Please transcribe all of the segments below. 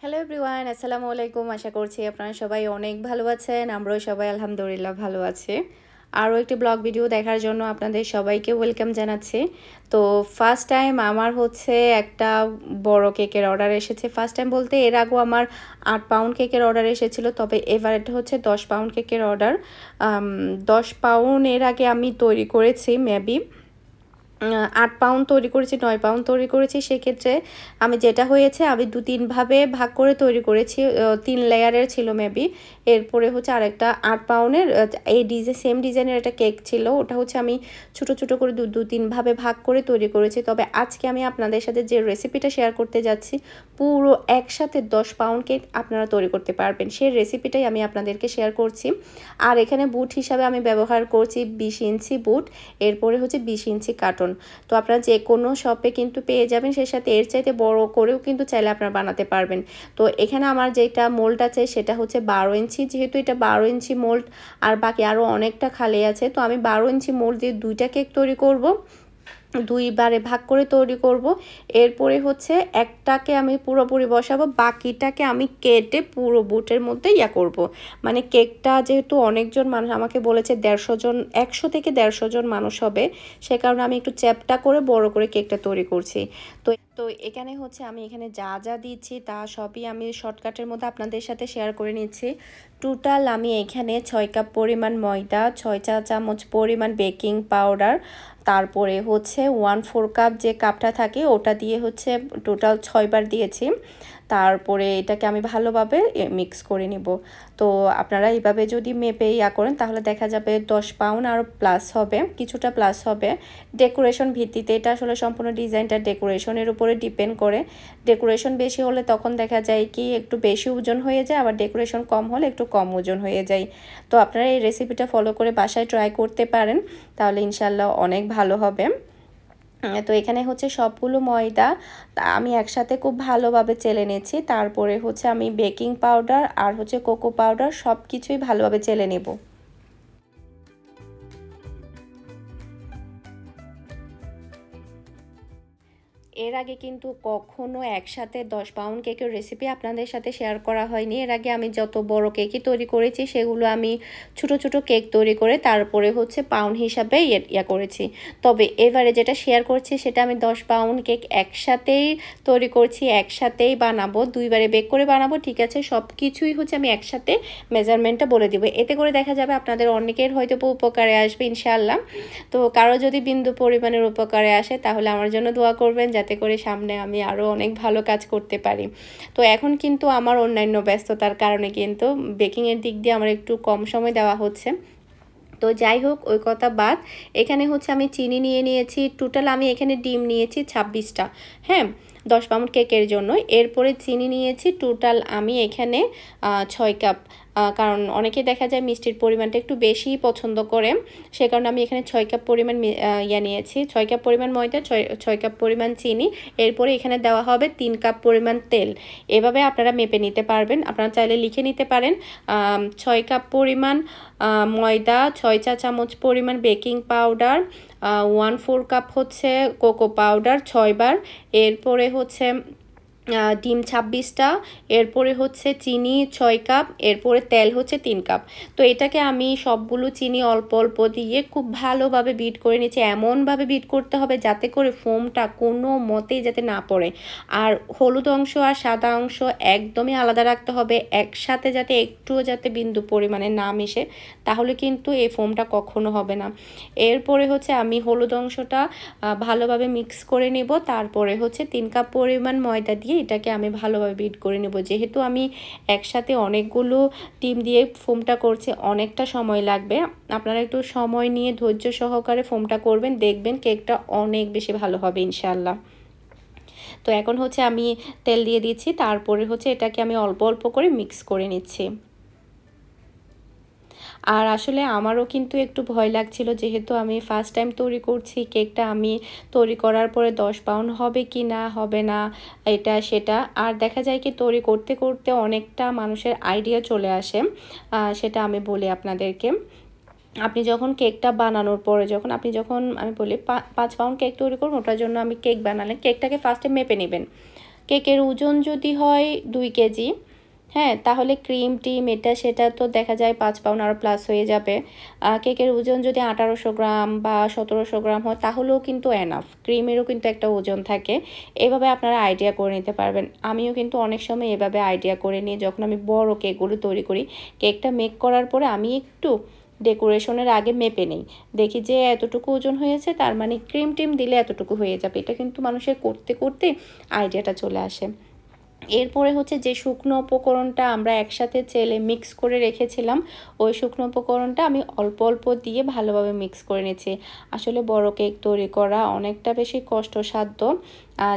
Hello everyone, আসসালামু আলাইকুম। আশা করছি আপনারা সবাই অনেক ভালো আছেন। আমরাও সবাই আলহামদুলিল্লাহ ভালো আছি। আরও একটি ব্লগ ভিডিও দেখার জন্য আপনাদের সবাইকে ওয়েলকাম জানাচ্ছি। তো ফার্স্ট টাইম আমার হচ্ছে একটা বড় কেকের অর্ডার এসেছে। ফার্স্ট টাইম বলতে এর আগেও আমার 8 পাউন্ড কেকের অর্ডার এসেছিল, তবে এবার এটা হচ্ছে 10 পাউন্ড কেকের অর্ডার। 10 পাউন্ড এর আগে আমি তৈরি করেছি মেবি 8 পাউন্ড তৈরি করেছি, 9 পাউন্ড তৈরি করেছি। সেক্ষেত্রে আমি যেটা হয়েছে আমি 2-3 ভাবে ভাগ করে তৈরি করেছি। 3 লেয়ারের ছিল মেবি। এরপরে হচ্ছে আরেকটা 8 পাউন্ডের এই সেম ডিজাইনের একটা কেক ছিল, ওটা হচ্ছে আমি ছোট ছোট করে 2-3 ভাবে ভাগ করে তৈরি করেছি। তবে আজকে আমি আপনাদের সাথে যে রেসিপিটা শেয়ার করতে যাচ্ছি, পুরো একসাথে 10 পাউন্ড কেক আপনারা তৈরি করতে পারবেন, সেই রেসিপিটাই আমি আপনাদেরকে শেয়ার করছি। আর এখানে বুট হিসাবে আমি ব্যবহার করছি 20 ইঞ্চি বুট, এরপরে হচ্ছে 20 ইঞ্চি কার্টন। তো আপনারা যে কোনো শপে কিন্তু পেয়ে যাবেন, সেই সাথে এর চাইতে বড় করেও কিন্তু চাইলে আপনারা বানাতে পারবেন। তো এখানে আমার যেটা মোল্ড আছে সেটা হচ্ছে 12 ইঞ্চি, যেহেতু এটা 12 ইঞ্চি মোল্ড আর বাকি আরও অনেকটা খালি আছে, তো আমি 12 ইঞ্চি মোল্ড দিয়ে 2টা কেক তৈরি করব, 2 বারে ভাগ করে তৈরি করব। এরপরে হচ্ছে একটাকে আমি পুরোপুরি বসাবো, বাকিটাকে আমি কেটে পুরো বুটের মধ্যে করব। মানে কেকটা যেহেতু অনেকজন মানুষ আমাকে বলেছে 150 জন, 100 থেকে 150 জন মানুষ হবে, সে কারণে আমি একটু চ্যাপটা করে বড় করে কেকটা তৈরি করছি। তো তো এখানে হচ্ছে আমি এখানে যা যা দিচ্ছি তা সবই আমি শর্টকাটের মধ্যে আপনাদের সাথে শেয়ার করে নিচ্ছি। টোটাল আমি এখানে 6 কাপ পরিমাণ ময়দা, 6 চা চামচ পরিমাণ বেকিং পাউডার, তারপরে হচ্ছে 1/4 কাপ যে কাপটা থাকে ওটা দিয়ে হচ্ছে টোটাল 6 বার দিয়েছি। তারপরে এটাকে আমি ভালোভাবে মিক্স করে নিব। তো আপনারা এইভাবে যদি মেপে করেন তাহলে দেখা যাবে 10 পাউন্ড আরও প্লাস হবে, কিছুটা প্লাস হবে। ডেকোরেশন ভিত্তিতে এটা আসলে সম্পূর্ণ ডিজাইনটা ডেকোরেশনের উপরে ডিপেন্ড করে। ডেকোরেশন বেশি হলে তখন দেখা যায় কি একটু বেশি ওজন হয়ে যায়, আবার ডেকোরেশন কম হলে একটু কম ওজন হয়ে যায়। তো আপনারা এই রেসিপিটা ফলো করে বাসায় ট্রাই করতে পারেন, তাহলে ইনশাল্লাহ অনেক ভালো হবে। তো এখানে হচ্ছে সবগুলো ময়দা আমি একসাথে খুব ভালোভাবে চেলে নিয়েছি। তারপরে হচ্ছে আমি বেকিং পাউডার আর হচ্ছে কোকো পাউডার সব কিছুই ভালোভাবে চেলে নেব। এর আগে কিন্তু কখনো একসাথে 10 পাউন্ড কেকের রেসিপি আপনাদের সাথে শেয়ার করা হয়নি। এর আগে আমি যত বড় কেকই তৈরি করেছি সেগুলো আমি ছোট ছোট কেক তৈরি করে তারপরে হচ্ছে পাউন্ড হিসাবে করেছি। তবে এবারে যেটা শেয়ার করছি সেটা আমি 10 পাউন্ড কেক একসাথেই তৈরি করছি, একসাথেই বানাবো, 2 বারে বেক করে বানাবো। ঠিক আছে, সব কিছুই হচ্ছে আমি একসাথে মেজারমেন্টটা বলে দিব, এতে করে দেখা যাবে আপনাদের অনেকের হয়তো উপকারে আসবে ইনশাআল্লাহ। তো কারো যদি বিন্দু পরিমাণের উপকারে আসে তাহলে আমার জন্য দোয়া করবেন, যাতে করে সামনে আমি আরও অনেক ভালো কাজ করতে পারি। তো এখন কিন্তু আমার অন্যান্য ব্যস্ততার কারণে কিন্তু বেকিংয়ের দিক দিয়ে আমার একটু কম সময় দেওয়া হচ্ছে। তো যাই হোক, ওই কথা বাদ। এখানে হচ্ছে আমি চিনি নিয়ে নিয়েছি, টোটাল আমি এখানে ডিম নিয়েছি 26টা, হ্যাঁ, 10 পাউন্ড কেকের জন্য। এরপরে চিনি নিয়েছি টোটাল আমি এখানে 6 কাপ, কারণ অনেকে দেখা যায় মিষ্টির পরিমাণটা একটু বেশিই পছন্দ করে, সে কারণে আমি এখানে 6 কাপ পরিমাণ নিয়েছি। 6 কাপ পরিমাণ ময়দা, 6 কাপ পরিমাণ চিনি, এরপরে এখানে দেওয়া হবে 3 কাপ পরিমাণ তেল। এভাবে আপনারা মেপে নিতে পারবেন, আপনারা চাইলে লিখে নিতে পারেন। 6 কাপ পরিমাণ ময়দা, 6 চা চামচ পরিমাণ বেকিং পাউডার, 1/4 কাপ হচ্ছে কোকো পাউডার 6 বার, এরপরে হচ্ছে ডিম 26টা, এরপরে হচ্ছে চিনি 6 কাপ, এরপরে তেল হচ্ছে 3 কাপ। তো এটাকে আমি সবগুলো চিনি অল্প অল্প দিয়ে খুব ভালোভাবে বিট করে নিচ্ছি। এমনভাবে বিট করতে হবে যাতে করে ফোমটা কোনো মতেই যাতে না পড়ে, আর হলুদ অংশ আর সাদা অংশ একদমই আলাদা রাখতে হবে, একসাথে যাতে একটুও যাতে বিন্দু পরিমাণে না মিশে, তাহলে কিন্তু এই ফোমটা কখনো হবে না। এরপরে হচ্ছে আমি হলুদ অংশটা ভালোভাবে মিক্স করে নেব, তারপরে হচ্ছে 3 কাপ পরিমাণ ময়দা দিয়ে এটাকে আমি ভালোভাবে বিট করে নেব। যেহেতু আমি একসাথে অনেকগুলো ডিম দিয়ে ফোমটা করছি, অনেকটা সময় লাগবে, আপনারা একটু সময় নিয়ে ধৈর্য সহকারে ফোমটা করবেন, দেখবেন কেকটা অনেক বেশি ভালো হবে ইনশাআল্লাহ। তো এখন হচ্ছে আমি তেল দিয়ে দিচ্ছি, তারপরে হচ্ছে এটাকে আমি অল্প অল্প করে মিক্স করে নিচ্ছি। আর আসলে আমারও কিন্তু একটু ভয় লাগছিল, যেহেতু আমি ফার্স্ট টাইম তৈরি করছি কেকটা, আমি তৈরি করার পরে 10 পাউন্ড হবে কি না হবে না এটা সেটা, আর দেখা যায় কি তৈরি করতে করতে অনেকটা মানুষের আইডিয়া চলে আসে। সেটা আমি বলি আপনাদেরকে, আপনি যখন কেকটা বানানোর পরে যখন আমি বলি 5 পাউন্ড কেক তৈরি করুন, ওটার জন্য আমি কেক বানালে কেকটাকে ফার্স্টে মেপে নেবেন। কেকের ওজন যদি হয় 2 কেজি, হ্যাঁ, তাহলে ক্রিম টিম এটা সেটা তো দেখা যায় 5 পাউন্ড আরও প্লাস হয়ে যাবে। কেকের ওজন যদি 1800 গ্রাম বা 1700 গ্রাম হয় তাহলেও কিন্তু এনাফ। ক্রিমেরও কিন্তু একটা ওজন থাকে। এভাবে আপনারা আইডিয়া করে নিতে পারবেন। আমিও কিন্তু অনেক সময় এভাবে আইডিয়া করে নিই যখন আমি বড় কেকগুলো তৈরি করি। কেকটা মেক করার পরে আমি একটু ডেকোরেশনের আগে মেপে নেই, দেখি যে এতটুকু ওজন হয়েছে, তার মানে ক্রিম টিম দিলে এতটুকু হয়ে যাবে। এটা কিন্তু মানুষের করতে করতে আইডিয়াটা চলে আসে। এরপরে হচ্ছে যে শুকনো উপকরণটা আমরা একসাথে চেলে মিক্স করে রেখেছিলাম, ওই শুকনো উপকরণটা আমি অল্প অল্প দিয়ে ভালোভাবে মিক্স করে নিয়েছি। আসলে বড় কেক তৈরি করা অনেকটা বেশি কষ্টসাধ্য,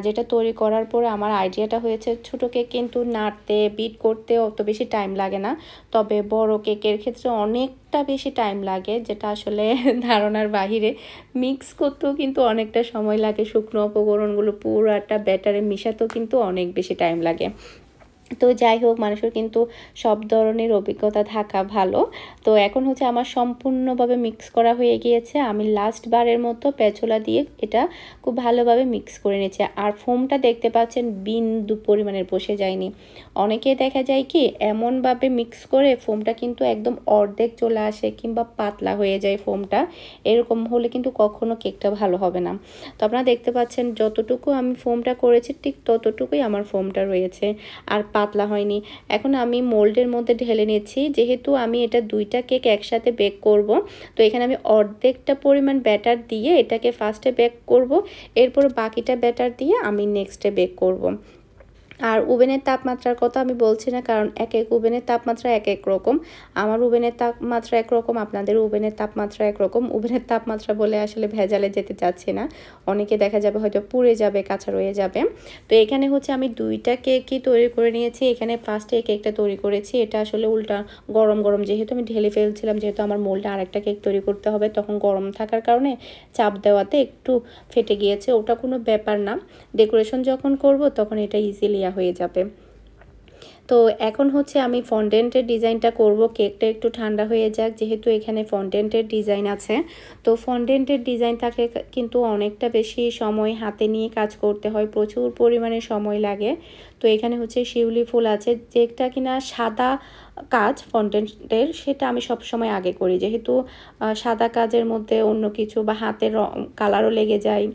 যেটা তৈরি করার পরে আমার আইডিয়াটা হয়েছে ছোট কেক কিন্তু নাড়তে বিট করতে অত বেশি টাইম লাগে না, তবে বড় কেকের ক্ষেত্রে অনেকটা বেশি টাইম লাগে, যেটা আসলে ধারণার বাহিরে। মিক্স করতেও কিন্তু অনেকটা সময় লাগে, শুকনো উপকরণগুলো পুরোটা ব্যাটারে মিশাতেও কিন্তু অনেক বেশি টাইম লাগে। তো যাই হোক, মানুষের কিন্তু সব ধরনের অভিজ্ঞতা থাকা ভালো। তো এখন হচ্ছে আমার সম্পূর্ণভাবে মিক্স করা হয়ে গিয়েছে। আমি লাস্ট বারের মতো স্প্যাচুলা দিয়ে এটা খুব ভালোভাবে মিক্স করে নিয়েছি। আর ফোমটা দেখতে পাচ্ছেন বিন্দু পরিমাণের বসে যায়নি। অনেকে দেখা যায় কি এমনভাবে মিক্স করে ফোমটা কিন্তু একদম অর্ধেক চলে আসে কিংবা পাতলা হয়ে যায় ফোমটা। এরকম হলে কিন্তু কখনো কেকটা ভালো হবে না। তো আপনারা দেখতে পাচ্ছেন যতটুকু আমি ফোমটা করেছি ঠিক ততটুকুই আমার ফোমটা রয়েছে, আর পাতলা হয়নি। এখন আমি মোল্ডের মধ্যে ঢেলে নিচ্ছি, যেহেতু আমি এটা 2টা কেক একসাথে বেক করব, তো এখানে আমি অর্ধেকটা পরিমাণ ব্যাটার দিয়ে এটাকে ফার্স্টে বেক করব, এরপর বাকিটা ব্যাটার দিয়ে আমি নেক্সটে বেক করব। আর ওভেনের তাপমাত্রার কথা আমি বলছি না, কারণ এক এক ওভেনের তাপমাত্রা এক এক রকম। আমার ওভেনের তাপমাত্রা একরকম, আপনাদের ওভেনের তাপমাত্রা একরকম। ওভেনের তাপমাত্রা বলে আসলে ভেজালে যেতে চাচ্ছি না, অনেকে দেখা যাবে হয়তো পুড়ে যাবে, কাঁচা রয়ে যাবে। তো এখানে হচ্ছে আমি 2টা কেকই তৈরি করে নিয়েছি। এখানে ফার্স্টে কেকটা তৈরি করেছি, এটা আসলে উল্টা গরম গরম যেহেতু আমি ঢেলে ফেলছিলাম, যেহেতু আমার মোল্ডে আরেকটা কেক তৈরি করতে হবে, তখন গরম থাকার কারণে চাপ দেওয়াতে একটু ফেটে গিয়েছে। ওটা কোনো ব্যাপার না, ডেকোরেশন যখন করব তখন এটা ইজিলি হয়ে যাবে। তো এখন হচ্ছে আমি ফন্ডেন্টের ডিজাইনটা করব। কেকটা একটু ঠান্ডা হয়ে যাক, যেহেতু এখানে ফন্ডেন্টের ডিজাইন আছে। তো ফন্ডেন্টের ডিজাইন থাকলে কিন্তু অনেকটা বেশি সময় হাতে নিয়ে কাজ করতে হয়, প্রচুর পরিমাণে সময় লাগে। তো এখানে হচ্ছে শিউলি ফুল আছে, যেটা কিনা সাদা কাজ ফন্ডেন্টের, সেটা আমি সব সময় আগে করি, যেহেতু সাদা কাজের মধ্যে অন্য কিছু বা হাতের কালারও লেগে যায়,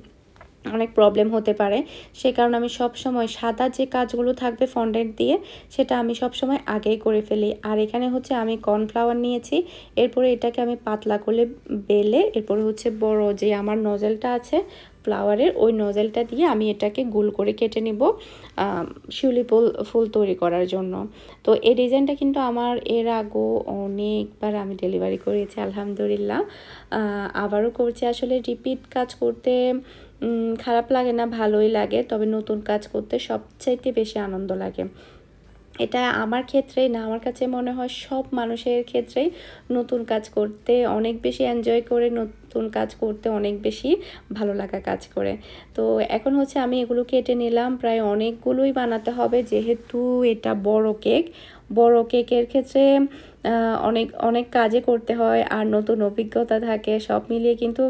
অনেক প্রবলেম হতে পারে। সে কারণে আমি সব সময় সাদা যে কাজগুলো থাকবে ফন্ডেন্ট দিয়ে সেটা আমি সব সময় আগেই করে ফেলি। আর এখানে হচ্ছে আমি কর্নফ্লাওয়ার নিয়েছি, এরপরে এটাকে আমি পাতলা করে বেলে এরপরে হচ্ছে বড় যে আমার নজেলটা আছে ফ্লাওয়ারের, ওই নজেলটা দিয়ে আমি এটাকে গোল করে কেটে নিব শিউলি ফুল তৈরি করার জন্য। তো এই ডিজাইনটা কিন্তু আমার এর আগেও অনেকবার আমি ডেলিভারি করেছি আলহামদুলিল্লাহ, আবারও করছি। আসলে রিপিট কাজ করতে খারাপ লাগে না, ভালোই লাগে, তবে নতুন কাজ করতে সবচাইতে বেশি আনন্দ লাগে। এটা আমার ক্ষেত্রেই না, আমার কাছে মনে হয় সব মানুষের ক্ষেত্রেই নতুন কাজ করতে অনেক বেশি এনজয় করে, নতুন কাজ করতে অনেক বেশি ভালো লাগা কাজ করে। তো এখন হচ্ছে আমি এগুলো কেটে নিলাম, প্রায় অনেকগুলোই বানাতে হবে, যেহেতু এটা বড় কেক। বড় কেকের ক্ষেত্রে অনেক অনেক কাজে করতে হয় আর নতুন অভিজ্ঞতা থাকে, সব মিলিয়ে কিন্তু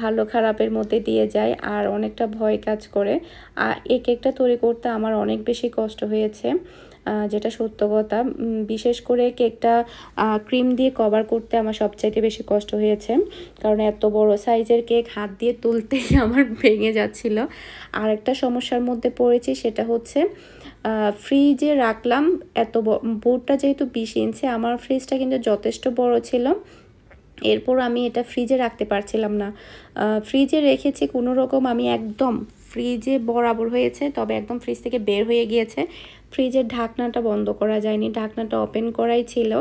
ভালো খারাপের মধ্যে দিয়ে যায় আর অনেকটা ভয় কাজ করে। আর এই কেকটা তৈরি করতে আমার অনেক বেশি কষ্ট হয়েছে, যেটা সত্য কথা। বিশেষ করে কেকটা ক্রিম দিয়ে কভার করতে আমার সবচাইতে বেশি কষ্ট হয়েছে, কারণ এত বড় সাইজের কেক হাত দিয়ে তুলতেই আমার ভেঙে যাচ্ছিল। আর একটা সমস্যার মধ্যে পড়েছি, সেটা হচ্ছে ফ্রিজে রাখলাম, এত বোর্ডটা যেহেতু 20 ইঞ্চি, আমার ফ্রিজটা কিন্তু যথেষ্ট বড় ছিল, এরপর আমি এটা ফ্রিজে রাখতে পারছিলাম না। ফ্রিজে রেখেছি কোনো রকম, আমি একদম ফ্রিজে বরাবর হয়েছে, তবে একদম ফ্রিজ থেকে বের হয়ে গিয়েছে। ফ্রিজের ঢাকনাটা বন্ধ করা যায়নি, ঢাকনাটা ওপেন করাই ছিল।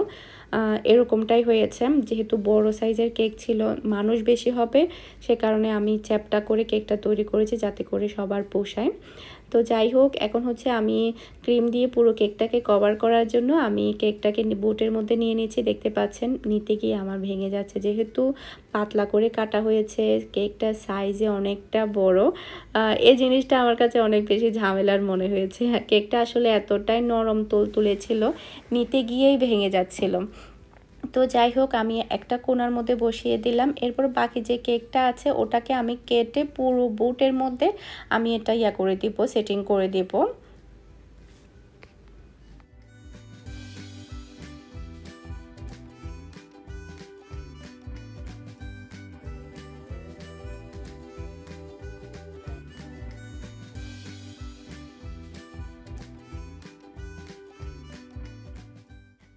এরকমটাই হয়েছে, যেহেতু বড় সাইজের কেক ছিল, মানুষ বেশি হবে, সে কারণে আমি চ্যাপটা করে কেকটা তৈরি করেছি যাতে করে সবার পোষায়। তো যাই হোক, এখন হচ্ছে আমি ক্রিম দিয়ে পুরো কেকটাকে কভার করার জন্য আমি কেকটাকে বোটের মধ্যে নিয়ে নিয়েছি। দেখতে পাচ্ছেন নিতে গিয়ে আমার ভেঙে যাচ্ছে, যেহেতু পাতলা করে কাটা হয়েছে, কেকটা সাইজে অনেকটা বড়। এই জিনিসটা আমার কাছে অনেক বেশি ঝামেলার মনে হয়েছে। কেকটা আসলে এতটাই নরম তুলতুলে ছিল, নিতে গিয়েই ভেঙে যাচ্ছিল। তো যাই হোক আমি একটা কোণার মধ্যে বসিয়ে দিলাম। এরপর বাকি যে কেকটা আছে ওটাকে আমি কেটে পুরো বুটের মধ্যে আমি এটা করে দিব, সেটিং করে দিব।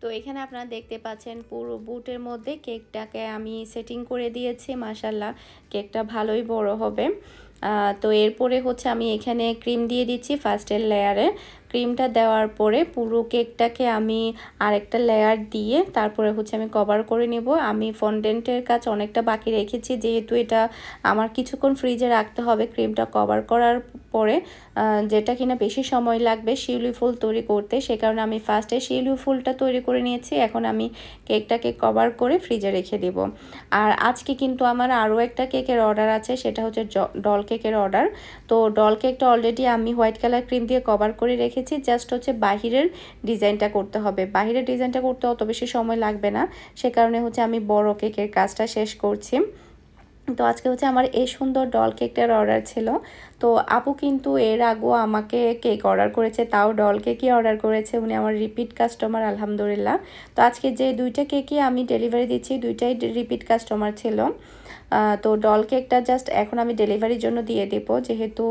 তো এখানে আপনারা দেখতে পাচ্ছেন পুরো বুটের মধ্যে কেকটাকে আমি সেটিং করে দিয়েছি। মাশাআল্লাহ কেকটা ভালোই বড় হবে। তো এরপরে হচ্ছে আমি এখানে ক্রিম দিয়ে দিচ্ছি ফার্স্টের লেয়ারে। ক্রিমটা দেওয়ার পরে পুরো কেকটাকে আমি আরেকটা লেয়ার দিয়ে তারপরে হচ্ছে আমি কভার করে নেব। আমি ফন্ডেন্টের কাজ অনেকটা বাকি রেখেছি, যেহেতু এটা আমার কিছুক্ষণ ফ্রিজে রাখতে হবে ক্রিমটা কভার করার পরে, যেটা কিনা বেশি সময় লাগবে শিউলি ফুল তৈরি করতে। সে কারণে আমি ফার্স্টে শিউলি ফুলটা তৈরি করে নিয়েছি। এখন আমি কেকটাকে কভার করে ফ্রিজে রেখে দেব। আর আজকে কিন্তু আমার আরও একটা কেকের অর্ডার আছে, সেটা হচ্ছে ডল কেকের অর্ডার। তো ডল কেকটা অলরেডি আমি হোয়াইট কালার ক্রিম দিয়ে কভার করে রেখেছি, জাস্ট হচ্ছে বাহিরের ডিজাইনটা করতে হবে। বাহিরের ডিজাইনটা করতে অত বেশি সময় লাগবে না, সে কারণে হচ্ছে আমি বড় কেকের কাজটা শেষ করছি। তো আজকে হচ্ছে আমার এই সুন্দর ডল কেকটার অর্ডার ছিল। তো আপু কিন্তু এর আগেও আমাকে কেক অর্ডার করেছে, তাও ডল কেকই অর্ডার করেছে। উনি আমার রিপিট কাস্টমার আলহামদুলিল্লাহ। তো আজকে যে দুইটা কেকই আমি ডেলিভারি দিচ্ছি দুইটাই রিপিট কাস্টমার ছিল। তো ডল কেকটা জাস্ট এখন আমি ডেলিভারির জন্য দিয়ে দেবো, যেহেতু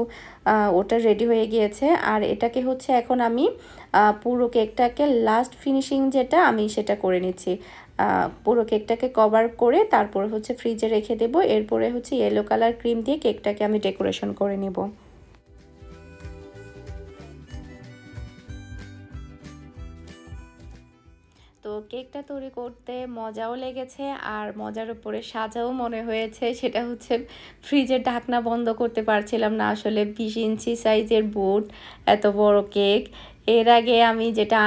ওটা রেডি হয়ে গিয়েছে। আর এটাকে হচ্ছে এখন আমি পুরো কেকটাকে লাস্ট ফিনিশিং যেটা আমি সেটা করে নিচ্ছি। পুরো কেকটাকে কভার করে তারপর হচ্ছে ফ্রিজে রেখে দেব। এরপরে হচ্ছে ইয়েলো কালার ক্রিম দিয়ে কেকটাকে আমি ডেকোরেশন করে নেব। তো কেকটা তৈরি করতে মজাও লেগেছে আর মজার উপরে সাজাও মনে হয়েছে। সেটা হচ্ছে ফ্রিজের ঢাকনা বন্ধ করতে পারছিলাম না। আসলে 20 ইঞ্চি সাইজের বুট, এত বড় কেক। এর আগে আমি যেটা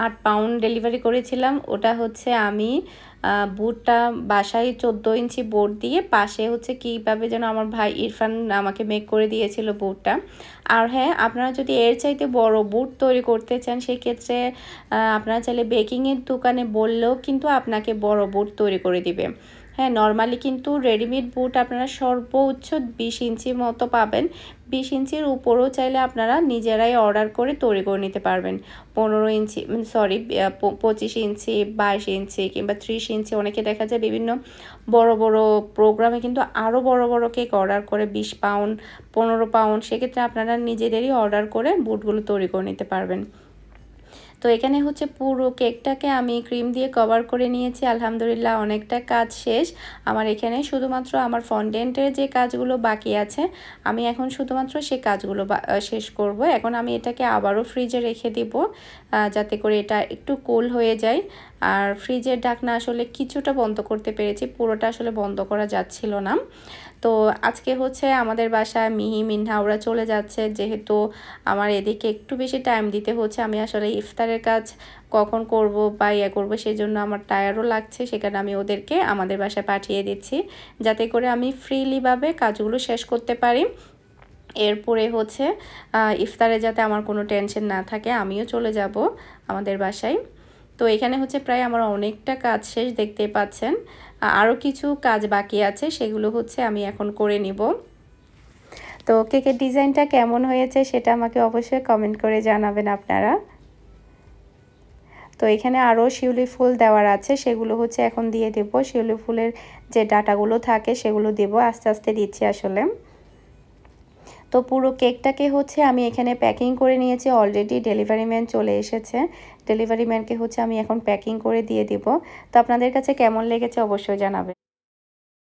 8 পাউন্ড ডেলিভারি করেছিলাম, ওটা হচ্ছে আমি বুটটা বাসায় 14 ইঞ্চি বোর্ড দিয়ে পাশে হচ্ছে কীভাবে যেন আমার ভাই ইরফান আমাকে মেক করে দিয়েছিল বুটটা। আর হ্যাঁ, আপনারা যদি এর চাইতে বড় বুট তৈরি করতে চান সেক্ষেত্রে আপনারা চাইলে বেকিংয়ের দোকানে বললেও কিন্তু আপনাকে বড় বুট তৈরি করে দিবে। হ্যাঁ, নর্মালি কিন্তু রেডিমেড বুট আপনারা সর্বোচ্চ 20 ইঞ্চির মতো পাবেন। 20 ইঞ্চির উপরেও চাইলে আপনারা নিজেরাই অর্ডার করে তৈরি করে নিতে পারবেন। 15 ইঞ্চি সরি 25 ইঞ্চি, 22 ইঞ্চি কিংবা 30 ইঞ্চি। অনেকে দেখা যায় বিভিন্ন বড় বড় প্রোগ্রামে কিন্তু আরও বড় বড় কেক অর্ডার করে 20 পাউন্ড, 15 পাউন্ড। সেক্ষেত্রে আপনারা নিজেদেরই অর্ডার করে বুটগুলো তৈরি করে নিতে পারবেন। তো এখানে হচ্ছে পুরো কেকটাকে আমি ক্রিম দিয়ে কভার করে নিয়েছি। আলহামদুলিল্লাহ অনেকটা কাজ শেষ আমার এখানে। শুধুমাত্র আমার ফন্ডেন্টের যে কাজগুলো বাকি আছে আমি এখন শুধুমাত্র সেই কাজগুলো শেষ করব। এখন আমি এটাকে আবারও ফ্রিজে রেখে দিব, যাতে করে এটা একটু কুল হয়ে যায়। আর ফ্রিজের ঢাকনা আসলে কিছুটা বন্ধ করতে পেরেছি, পুরোটা আসলে বন্ধ করা যাচ্ছিল না। তো আজকে হচ্ছে আমাদের বাসায় মিহি মিনহা ওরা চলে যাচ্ছে, যেহেতু আমার এদিকে একটু বেশি টাইম দিতে হচ্ছে। আমি আসলে ইফতারের কাজ কখন করব বা করব সেই জন্য আমার টায়ারও লাগছে, সেখানে আমি ওদেরকে আমাদের বাসায় পাঠিয়ে দিচ্ছি, যাতে করে আমি ফ্রিলিভাবে কাজগুলো শেষ করতে পারি। এরপরে হচ্ছে ইফতারে যাতে আমার কোনো টেনশন না থাকে, আমিও চলে যাব আমাদের বাসায়। তো এখানে হচ্ছে প্রায় আমার অনেকটা কাজ শেষ, দেখতেই পাচ্ছেন। আরও কিছু কাজ বাকি আছে, সেগুলো হচ্ছে আমি এখন করে নিব। তো কেকের ডিজাইনটা কেমন হয়েছে সেটা আমাকে অবশ্যই কমেন্ট করে জানাবেন আপনারা। তো এখানে আরও শিউলি ফুল দেওয়ার আছে, সেগুলো হচ্ছে এখন দিয়ে দেব। শিউলি ফুলের যে ডাটাগুলো থাকে সেগুলো দেব, আস্তে আস্তে দিচ্ছি আসলে। তো পুরো কেকটাকে হচ্ছে আমি এখানে প্যাকিং করে নিয়েছি। অলরেডি ডেলিভারি ম্যান চলে এসেছে। ডেলিভারি ম্যানকে হচ্ছে আমি এখন প্যাকিং করে দিয়ে দিব। তো আপনাদের কাছে কেমন লেগেছে অবশ্যই জানাবেন।